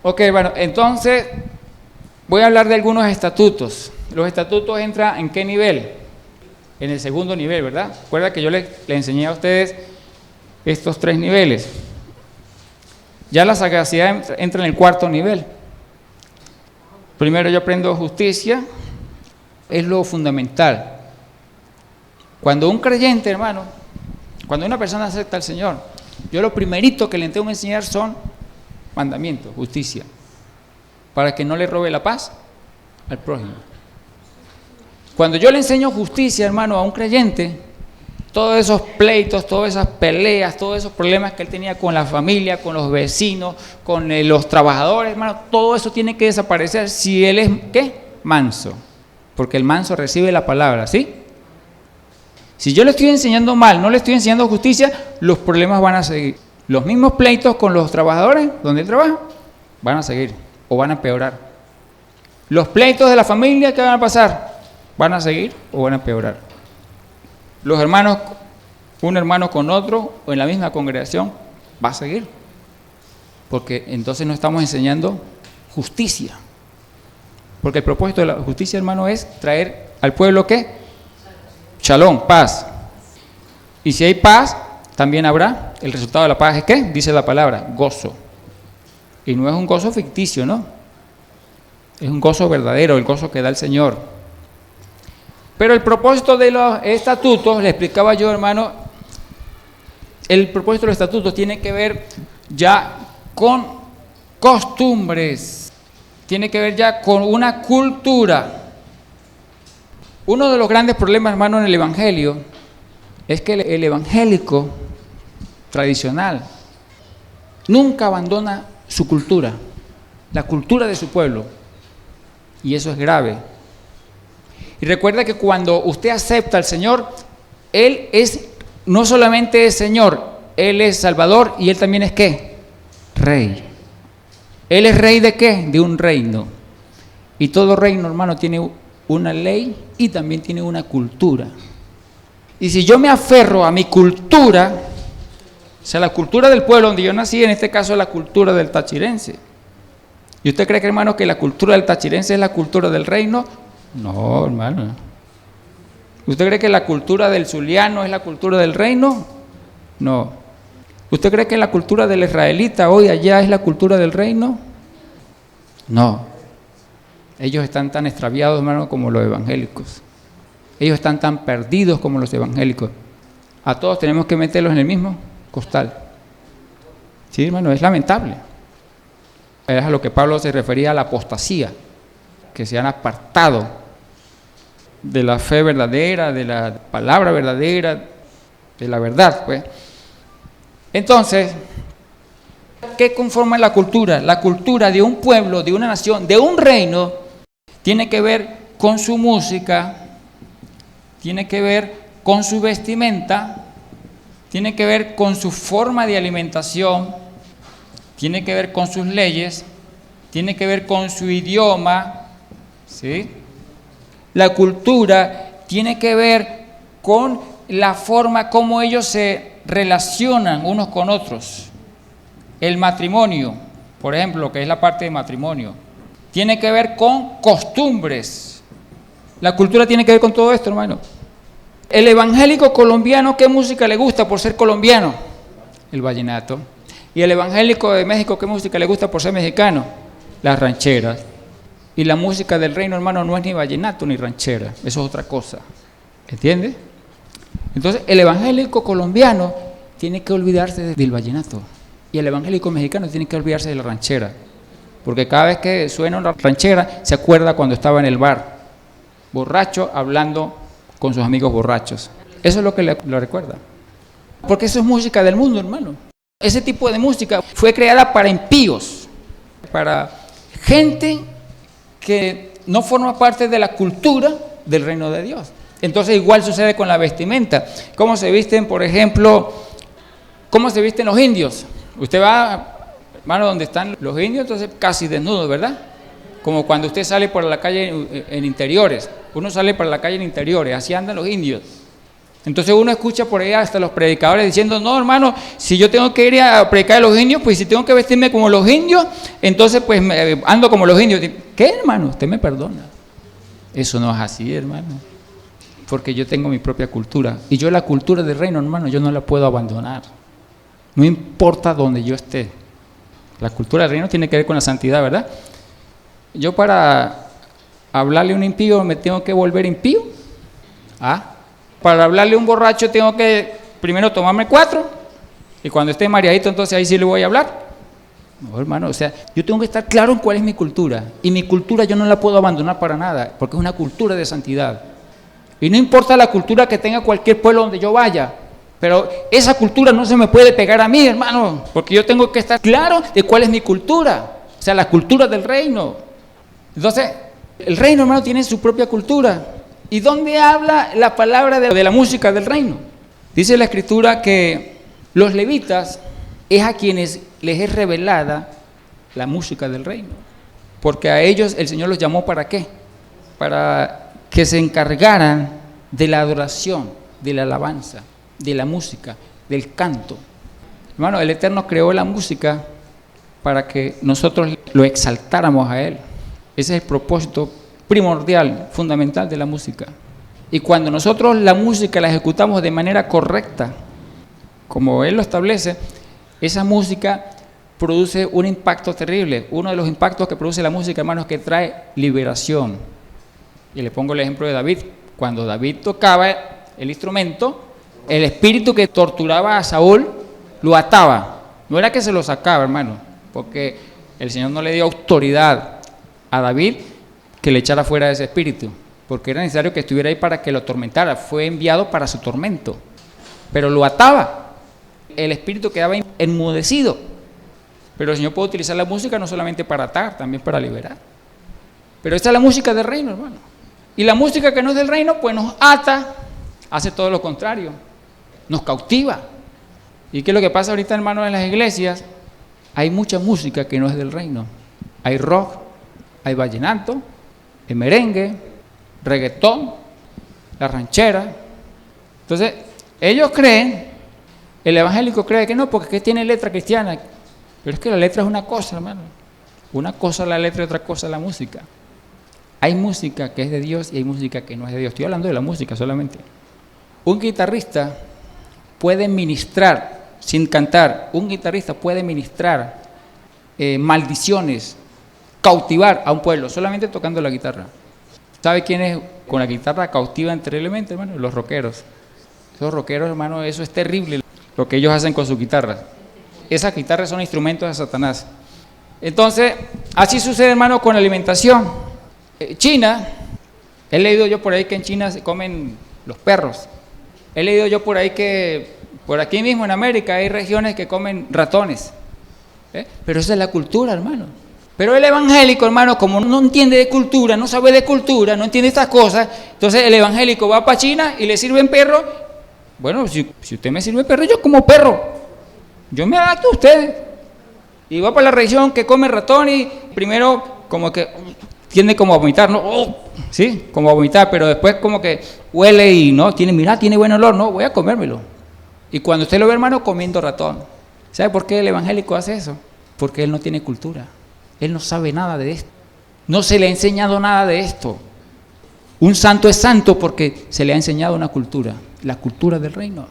Ok, bueno, entonces voy a hablar de algunos estatutos. Los estatutos entran ¿en qué nivel? En el segundo nivel, ¿verdad? Recuerda que yo le enseñé a ustedes estos 3 niveles. Ya la sagacidad entra en el 4.º nivel. Primero yo aprendo justicia, es lo fundamental. Cuando un creyente, hermano, cuando una persona acepta al Señor, yo lo primerito que le tengo que enseñar son mandamientos, justicia, para que no le robe la paz al prójimo. Cuando yo le enseño justicia, hermano, a un creyente, todos esos pleitos, todas esas peleas, todos esos problemas que él tenía con la familia, con los vecinos, con los trabajadores, hermano, todo eso tiene que desaparecer si él es, ¿qué? Manso. Porque el manso recibe la palabra, ¿sí? Si yo le estoy enseñando mal, no le estoy enseñando justicia, los problemas van a seguir. Los mismos pleitos con los trabajadores, donde él trabaja, van a seguir o van a empeorar. Los pleitos de la familia, ¿qué van a pasar? ¿Van a seguir o van a empeorar? Los hermanos, un hermano con otro o en la misma congregación, va a seguir. Porque entonces no estamos enseñando justicia. Porque el propósito de la justicia, hermano, es traer al pueblo, ¿qué? Shalom, paz. Y si hay paz, también habrá, el resultado de la paz es ¿qué? Dice la palabra, gozo. Y no es un gozo ficticio, ¿no? Es un gozo verdadero, el gozo que da el Señor. Pero el propósito de los estatutos, le explicaba yo, hermano, el propósito de los estatutos tiene que ver ya con costumbres, tiene que ver ya con una cultura. Uno de los grandes problemas, hermano, en el Evangelio es que el evangélico tradicional nunca abandona su cultura, la cultura de su pueblo, y eso es grave. Y recuerda que cuando usted acepta al Señor, Él es, no solamente es Señor, Él es Salvador y Él también es ¿qué? Rey. ¿Él es rey de qué? De un reino. Y todo reino, hermano, tiene una ley y también tiene una cultura. Y si yo me aferro a mi cultura, o sea, la cultura del pueblo donde yo nací, en este caso la cultura del tachirense. ¿Y usted cree que, hermano, que la cultura del tachirense es la cultura del reino? No, hermano. ¿Usted cree que la cultura del zuliano es la cultura del reino? No. ¿Usted cree que la cultura del israelita hoy allá es la cultura del reino? No. Ellos están tan extraviados, hermano, como los evangélicos. Ellos están tan perdidos como los evangélicos. A todos tenemos que meterlos en el mismo costal. Sí, hermano, es lamentable. Es a lo que Pablo se refería a la apostasía, que se han apartado de la fe verdadera, de la palabra verdadera, de la verdad, pues. Entonces, ¿qué conforma la cultura? La cultura de un pueblo, de una nación, de un reino, tiene que ver con su música, tiene que ver con su vestimenta, tiene que ver con su forma de alimentación, tiene que ver con sus leyes, tiene que ver con su idioma, ¿sí? La cultura tiene que ver con la forma como ellos se relacionan unos con otros. El matrimonio, por ejemplo, que es la parte de matrimonio, tiene que ver con costumbres. La cultura tiene que ver con todo esto, hermano. El evangélico colombiano, ¿qué música le gusta por ser colombiano? El vallenato. Y el evangélico de México, ¿qué música le gusta por ser mexicano? Las rancheras. Y la música del reino, hermano, no es ni vallenato ni ranchera, eso es otra cosa. ¿Entiendes? Entonces, el evangélico colombiano tiene que olvidarse del vallenato. Y el evangélico mexicano tiene que olvidarse de la ranchera. Porque cada vez que suena una ranchera, se acuerda cuando estaba en el bar, borracho, hablando con sus amigos borrachos. Eso es lo que lo recuerda. Porque eso es música del mundo, hermano. Ese tipo de música fue creada para impíos, para gente que no forma parte de la cultura del reino de Dios. Entonces igual sucede con la vestimenta. ¿Cómo se visten, por ejemplo, cómo se visten los indios? Usted va, hermano, donde están los indios, entonces casi desnudos, ¿verdad? Como cuando usted sale por la calle en interiores. Uno sale por la calle en interiores, así andan los indios. Entonces uno escucha por ahí hasta los predicadores diciendo, no hermano, si yo tengo que ir a predicar a los indios, pues si tengo que vestirme como los indios, entonces pues ando como los indios. ¿Qué, hermano? Usted me perdona. Eso no es así, hermano. Porque yo tengo mi propia cultura. Y yo la cultura del reino, hermano, yo no la puedo abandonar. No importa dónde yo esté. La cultura del reino tiene que ver con la santidad, ¿verdad? Yo para hablarle a un impío me tengo que volver impío. Para hablarle a un borracho tengo que primero tomarme 4 y cuando esté mareadito entonces ahí sí le voy a hablar. No, hermano, o sea, yo tengo que estar claro en cuál es mi cultura y mi cultura yo no la puedo abandonar para nada porque es una cultura de santidad. Y no importa la cultura que tenga cualquier pueblo donde yo vaya, pero esa cultura no se me puede pegar a mí, hermano, porque yo tengo que estar claro de cuál es mi cultura, o sea, la cultura del reino. Entonces, el reino, hermano, tiene su propia cultura. ¿Y dónde habla la palabra de la música del reino? Dice la Escritura que los levitas es a quienes les es revelada la música del reino. Porque a ellos el Señor los llamó ¿para qué? Para que se encargaran de la adoración, de la alabanza, de la música, del canto. Hermano, el Eterno creó la música para que nosotros lo exaltáramos a Él. Ese es el propósito primordial, fundamental de la música. Y cuando nosotros la música la ejecutamos de manera correcta, como Él lo establece, esa música produce un impacto terrible. Uno de los impactos que produce la música, hermano, es que trae liberación. Y le pongo el ejemplo de David. Cuando David tocaba el instrumento, el espíritu que torturaba a Saúl lo ataba. No era que se lo sacaba, hermano, porque el Señor no le dio autoridad a David que le echara fuera de ese espíritu, porque era necesario que estuviera ahí para que lo atormentara. Fue enviado para su tormento, pero lo ataba. El espíritu quedaba enmudecido. Pero el Señor puede utilizar la música no solamente para atar, también para liberar. Pero esta es la música del reino, hermano. Y la música que no es del reino, pues nos ata, hace todo lo contrario, nos cautiva. ¿Y qué es lo que pasa ahorita, hermano, en las iglesias? Hay mucha música que no es del reino. Hay rock, hay vallenato, el merengue, reggaetón, la ranchera. Entonces, ellos creen, el evangélico cree que no, porque es que tiene letra cristiana. Pero es que la letra es una cosa, hermano. Una cosa la letra y otra cosa la música. Hay música que es de Dios y hay música que no es de Dios. Estoy hablando de la música solamente. Un guitarrista puede ministrar, sin cantar, un guitarrista puede ministrar maldiciones, cautivar a un pueblo, solamente tocando la guitarra. ¿Sabe quiénes con la guitarra cautivan terriblemente, hermano? Los rockeros. Esos rockeros, hermano, eso es terrible, lo que ellos hacen con sus guitarras. Esas guitarras son instrumentos de Satanás. Entonces, así sucede, hermano, con la alimentación. China, he leído yo por ahí que en China se comen los perros. He leído yo por ahí que por aquí mismo en América hay regiones que comen ratones. Pero esa es la cultura, hermano. Pero el evangélico, hermano, como no entiende de cultura, no sabe de cultura, no entiende estas cosas, entonces el evangélico va para China y le sirven perro. Bueno, si usted me sirve perro, yo como perro. Yo me adapto a ustedes. Y va para la región que come ratón y primero como que tiende como a vomitar, ¿no? Sí, como a vomitar, pero después como que huele y no, tiene buen olor, no, voy a comérmelo. Y cuando usted lo ve, hermano, comiendo ratón. ¿Sabe por qué el evangélico hace eso? Porque él no tiene cultura. Él no sabe nada de esto. No se le ha enseñado nada de esto. Un santo es santo porque se le ha enseñado una cultura, la cultura del reino.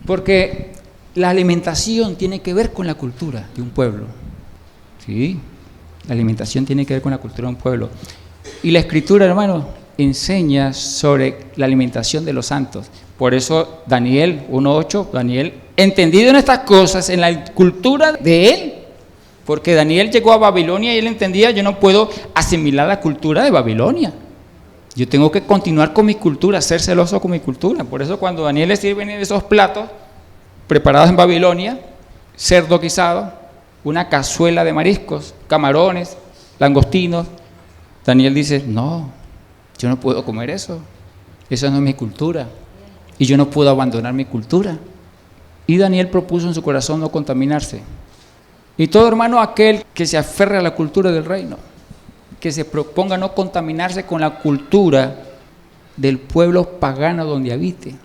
Porque la alimentación tiene que ver con la cultura de un pueblo. Sí, la alimentación tiene que ver con la cultura de un pueblo. Y la Escritura, hermano, enseña sobre la alimentación de los santos. Por eso Daniel 1:8, Daniel, entendido en estas cosas, en la cultura de él, porque Daniel llegó a Babilonia y él entendía, yo no puedo asimilar la cultura de Babilonia. Yo tengo que continuar con mi cultura, ser celoso con mi cultura. Por eso cuando Daniel le sirven esos platos preparados en Babilonia, cerdo guisado, una cazuela de mariscos, camarones, langostinos, Daniel dice, no, yo no puedo comer eso. Esa no es mi cultura. Y yo no puedo abandonar mi cultura. Y Daniel propuso en su corazón no contaminarse. Y todo hermano aquel que se aferre a la cultura del reino, que se proponga no contaminarse con la cultura del pueblo pagano donde habite.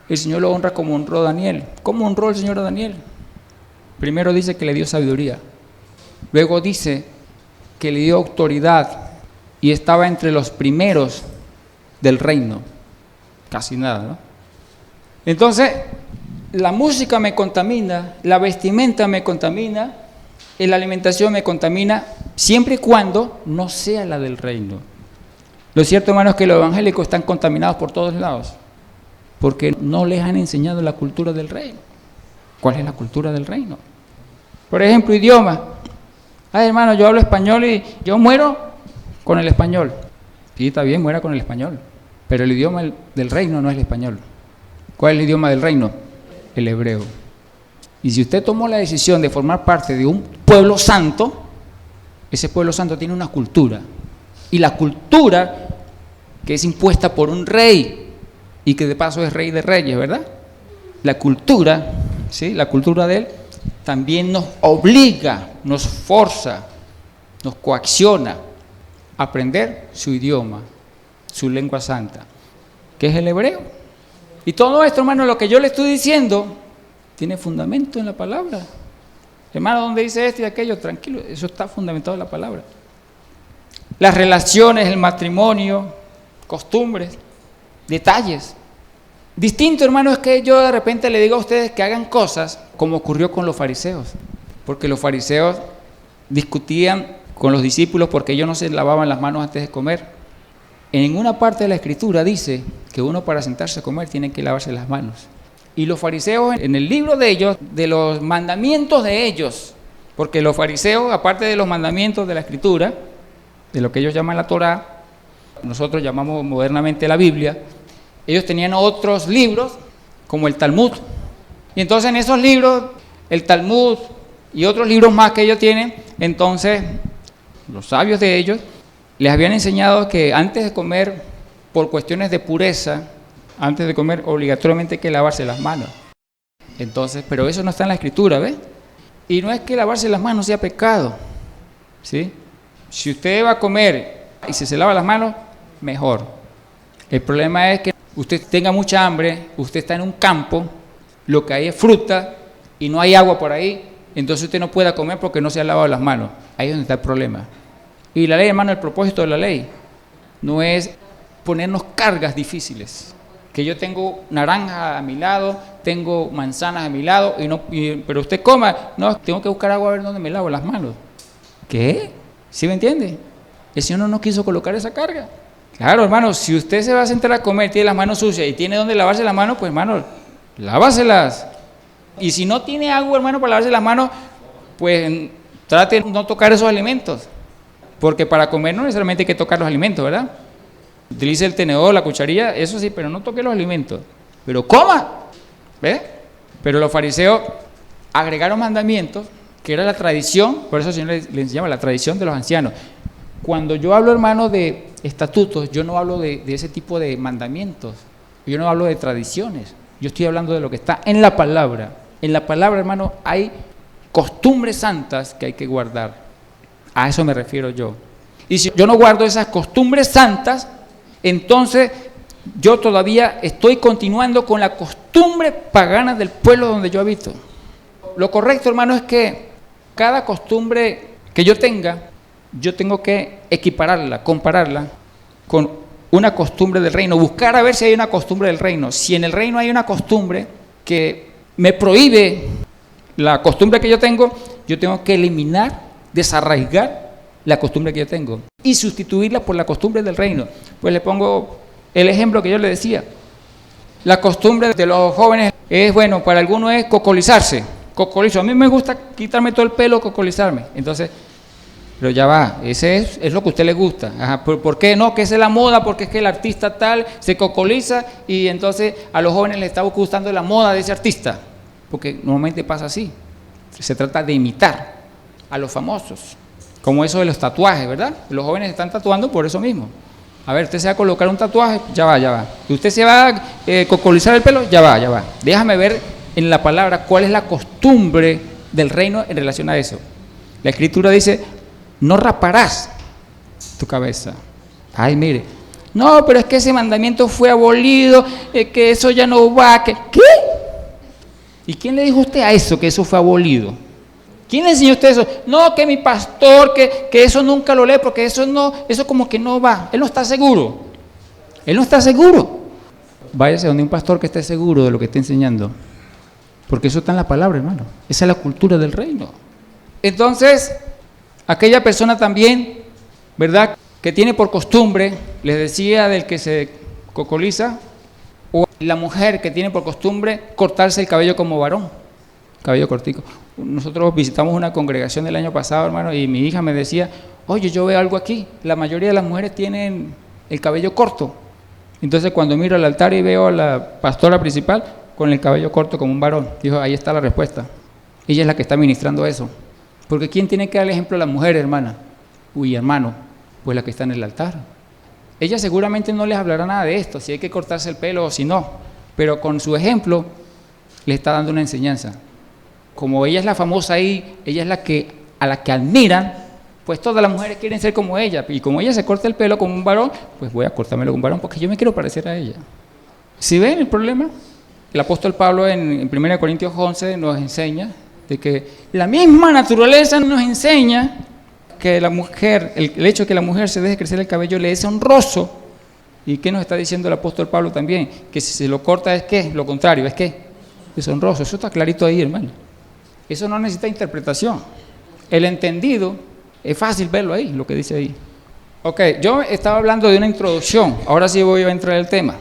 el Señor lo honra como honró a Daniel. ¿Cómo honró el Señor a Daniel? Primero dice que le dio sabiduría. Luego dice que le dio autoridad y estaba entre los primeros del reino. Casi nada, ¿no? Entonces, la música me contamina, la vestimenta me contamina, la alimentación me contamina, siempre y cuando no sea la del reino. Lo cierto, hermanos, es que los evangélicos están contaminados por todos lados, porque no les han enseñado la cultura del reino. ¿Cuál es la cultura del reino? Por ejemplo, idioma. Ay, hermano, yo hablo español y yo muero con el español. Sí, está bien, muera con el español, pero el idioma del reino no es el español. ¿Cuál es el idioma del reino? El hebreo. Y si usted tomó la decisión de formar parte de un pueblo santo, ese pueblo santo tiene una cultura. Y la cultura que es impuesta por un rey, y que de paso es rey de reyes, ¿verdad? La cultura, ¿sí? La cultura de él también nos obliga, nos forza, nos coacciona a aprender su idioma, su lengua santa, que es el hebreo. Y todo esto, hermano, lo que yo le estoy diciendo, tiene fundamento en la palabra. Hermano, ¿dónde dice esto y aquello? Tranquilo, eso está fundamentado en la palabra. Las relaciones, el matrimonio, costumbres, detalles. Distinto, hermano, es que yo de repente le digo a ustedes que hagan cosas como ocurrió con los fariseos. Porque los fariseos discutían con los discípulos porque ellos no se lavaban las manos antes de comer. En ninguna parte de la Escritura dice que uno para sentarse a comer tiene que lavarse las manos. Y los fariseos, en el libro de ellos, de los mandamientos de ellos, porque los fariseos, aparte de los mandamientos de la Escritura, de lo que ellos llaman la Torá, nosotros llamamos modernamente la Biblia, ellos tenían otros libros, como el Talmud. Y entonces en esos libros, el Talmud y otros libros más que ellos tienen, entonces los sabios de ellos les habían enseñado que antes de comer, por cuestiones de pureza, antes de comer obligatoriamente hay que lavarse las manos. Entonces, pero eso no está en la Escritura, ¿ves? Y no es que lavarse las manos sea pecado, ¿sí? Si usted va a comer y se lava las manos, mejor. El problema es que usted tenga mucha hambre, usted está en un campo, lo que hay es fruta y no hay agua por ahí, entonces usted no pueda comer porque no se ha lavado las manos. Ahí es donde está el problema. Y la ley, hermano, el propósito de la ley no es ponernos cargas difíciles. Que yo tengo naranja a mi lado, tengo manzanas a mi lado, pero usted coma, no, tengo que buscar agua a ver dónde me lavo las manos. ¿Qué? ¿Sí me entiende? El Señor no nos quiso colocar esa carga. Claro, hermano, si usted se va a sentar a comer, tiene las manos sucias y tiene donde lavarse las manos, pues hermano, lávaselas. Y si no tiene agua, hermano, para lavarse las manos, pues trate de no tocar esos alimentos. Porque para comer no necesariamente hay que tocar los alimentos, ¿verdad? Utilice el tenedor, la cucharilla, eso sí, pero no toque los alimentos. Pero coma, ¿ves? Pero los fariseos agregaron mandamientos, que era la tradición, por eso el Señor le enseñaba la tradición de los ancianos. Cuando yo hablo, hermano, de estatutos, yo no hablo de ese tipo de mandamientos, yo no hablo de tradiciones, yo estoy hablando de lo que está en la palabra. En la palabra, hermano, hay costumbres santas que hay que guardar. A eso me refiero yo. Y si yo no guardo esas costumbres santas, entonces yo todavía estoy continuando con la costumbre pagana del pueblo donde yo habito. Lo correcto, hermano, es que cada costumbre que yo tenga, yo tengo que equipararla, compararla con una costumbre del reino, buscar a ver si hay una costumbre del reino. Si en el reino hay una costumbre que me prohíbe la costumbre que yo tengo que eliminar, desarraigar la costumbre que yo tengo y sustituirla por la costumbre del reino. Pues le pongo el ejemplo que yo le decía. La costumbre de los jóvenes es, bueno, para algunos es cocolizarse. Cocolizo. A mí me gusta quitarme todo el pelo, cocolizarme. Entonces, pero ya va, ese es lo que a usted le gusta. Ajá, ¿por qué no? Que esa es la moda, porque es que el artista tal se cocoliza y entonces a los jóvenes les está gustando la moda de ese artista. Porque normalmente pasa así. Se trata de imitar a los famosos, como eso de los tatuajes, ¿verdad? Los jóvenes están tatuando por eso mismo. A ver, usted se va a colocar un tatuaje, ya va. Usted se va a cocolizar el pelo, ya va. Déjame ver en la palabra cuál es la costumbre del reino en relación a eso. La Escritura dice, no raparás tu cabeza. Ay, mire, No, pero es que ese mandamiento fue abolido, que eso ya no va, que... ¿Qué? ¿Y quién le dijo a usted a eso, que eso fue abolido? ¿Quién le enseñó a usted eso? No, que mi pastor, que eso nunca lo lee, porque eso como que no va. Él no está seguro. Él no está seguro. Váyase donde un pastor que esté seguro de lo que está enseñando. Porque eso está en la palabra, hermano. Esa es la cultura del reino. Entonces, aquella persona también, ¿verdad?, que tiene por costumbre, les decía del que se cocoliza, o la mujer que tiene por costumbre cortarse el cabello como varón, cabello cortico. Nosotros visitamos una congregación el año pasado, hermano, y mi hija me decía, oye, yo veo algo aquí, la mayoría de las mujeres tienen el cabello corto. Entonces cuando miro al altar y veo a la pastora principal con el cabello corto como un varón, dijo, ahí está la respuesta. Ella es la que está ministrando eso. Porque ¿quién tiene que dar el ejemplo a la mujer, hermana? Uy, hermano, pues la que está en el altar. Ella seguramente no les hablará nada de esto, si hay que cortarse el pelo o si no, pero con su ejemplo le está dando una enseñanza. Como ella es la famosa ahí, ella es a la que admiran, pues todas las mujeres quieren ser como ella, y como ella se corta el pelo como un varón, pues voy a cortármelo como un varón, porque yo me quiero parecer a ella. ¿Sí ven el problema? El apóstol Pablo en 1 Corintios 11 nos enseña de que la misma naturaleza nos enseña que la mujer, el hecho de que la mujer se deje crecer el cabello le es honroso. ¿Y qué nos está diciendo el apóstol Pablo también? Que si se lo corta es ¿qué? Lo contrario, ¿es qué? Es honroso. Eso está clarito ahí, hermano. Eso no necesita interpretación. El entendido, es fácil verlo ahí, lo que dice ahí. Ok, yo estaba hablando de una introducción, ahora sí voy a entrar al tema.